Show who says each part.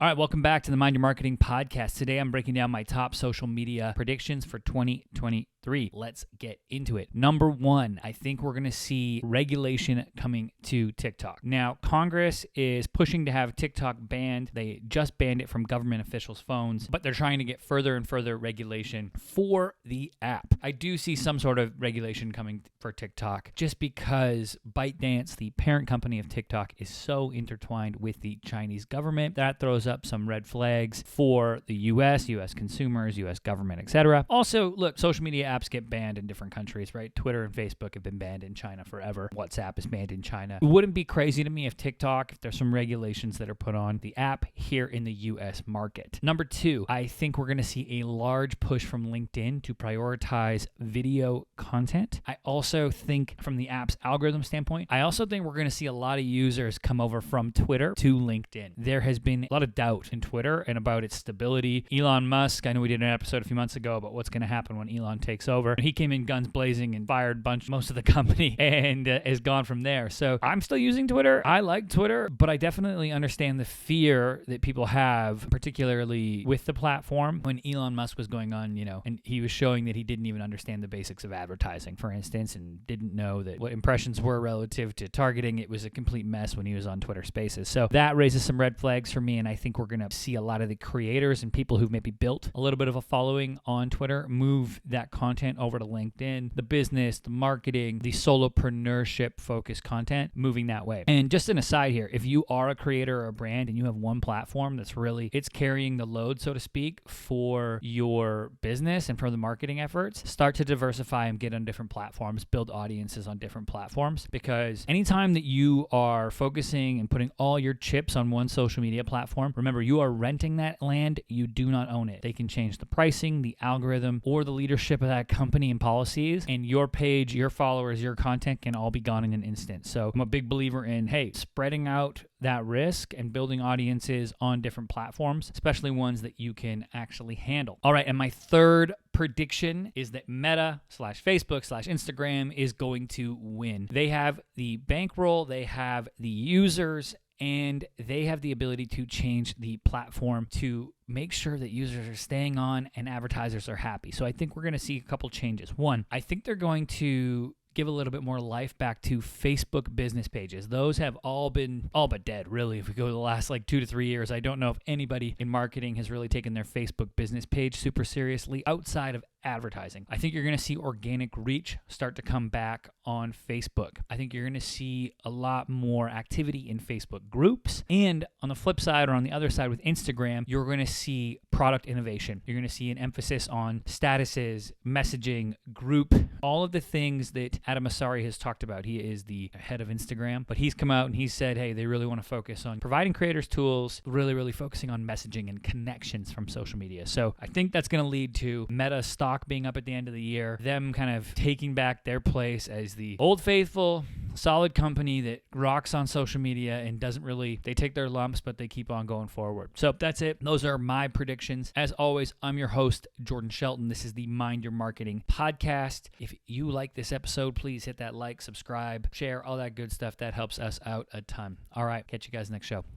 Speaker 1: All right, welcome back to the Mind Your Marketing podcast. Today I'm breaking down my top social media predictions for 2023. Let's get into it. Number one, I think we're going to see regulation coming to TikTok. Now, Congress is pushing to have TikTok banned. They just banned it from government officials' phones, but they're trying to get further and further regulation for the app. I do see some sort of regulation coming for TikTok just because ByteDance, the parent company of TikTok, is so intertwined with the Chinese government. That throws up some red flags for the US consumers, US government, etc. Also, look, social media apps get banned in different countries, right? Twitter and Facebook have been banned in China forever. WhatsApp is banned in China. It wouldn't be crazy to me if there's some regulations that are put on the app here in the US market. Number two, I think we're going to see a large push from LinkedIn to prioritize video content. I also think from the app's algorithm standpoint, I also think we're going to see a lot of users come over from Twitter to LinkedIn. There has been a lot of doubt in Twitter and about its stability. Elon Musk, I know we did an episode a few months ago about what's going to happen when Elon takes over. He came in guns blazing and fired most of the company and is gone from there. So I'm still using Twitter. I like Twitter, but I definitely understand the fear that people have, particularly with the platform. When Elon Musk was going on, and he was showing that he didn't even understand the basics of advertising, for instance, and didn't know that what impressions were relative to targeting. It was a complete mess when he was on Twitter Spaces. So that raises some red flags for me, and I think we're going to see a lot of the creators and people who've maybe built a little bit of a following on Twitter move that content over to LinkedIn. The business, the marketing, the solopreneurship focused content, moving that way. And just an aside here, if you are a creator or a brand and you have one platform that's it's carrying the load, so to speak, for your business and for the marketing efforts, start to diversify and get on different platforms, build audiences on different platforms, because anytime that you are focusing and putting all your chips on one social media platform, remember, you are renting that land. You do not own it. They can change the pricing, the algorithm, or the leadership of that company and policies, and your page, your followers, your content can all be gone in an instant. So I'm a big believer in, spreading out that risk and building audiences on different platforms, especially ones that you can actually handle. All right, and my third prediction is that Meta/Facebook/Instagram is going to win. They have the bankroll, they have the users, and they have the ability to change the platform to make sure that users are staying on and advertisers are happy. So I think we're going to see a couple changes. One, I think they're going to give a little bit more life back to Facebook business pages. Those have all but dead, really. If we go to the last 2 to 3 years, I don't know if anybody in marketing has really taken their Facebook business page super seriously outside of advertising. I think you're going to see organic reach start to come back on Facebook. I think you're going to see a lot more activity in Facebook groups. And on the flip side, or on the other side with Instagram, you're going to see product innovation. You're going to see an emphasis on statuses, messaging, group, all of the things that Adam Mosseri has talked about. He is the head of Instagram, but he's come out and he said, they really want to focus on providing creators tools, really, really focusing on messaging and connections from social media. So I think that's going to lead to Meta stock being up at the end of the year, them kind of taking back their place as the old faithful, solid company that rocks on social media and they take their lumps, but they keep on going forward. So that's it. Those are my predictions. As always, I'm your host, Jordan Shelton. This is the Mind Your Marketing podcast. If you like this episode, please hit that like, subscribe, share, all that good stuff. That helps us out a ton. All right, catch you guys next show.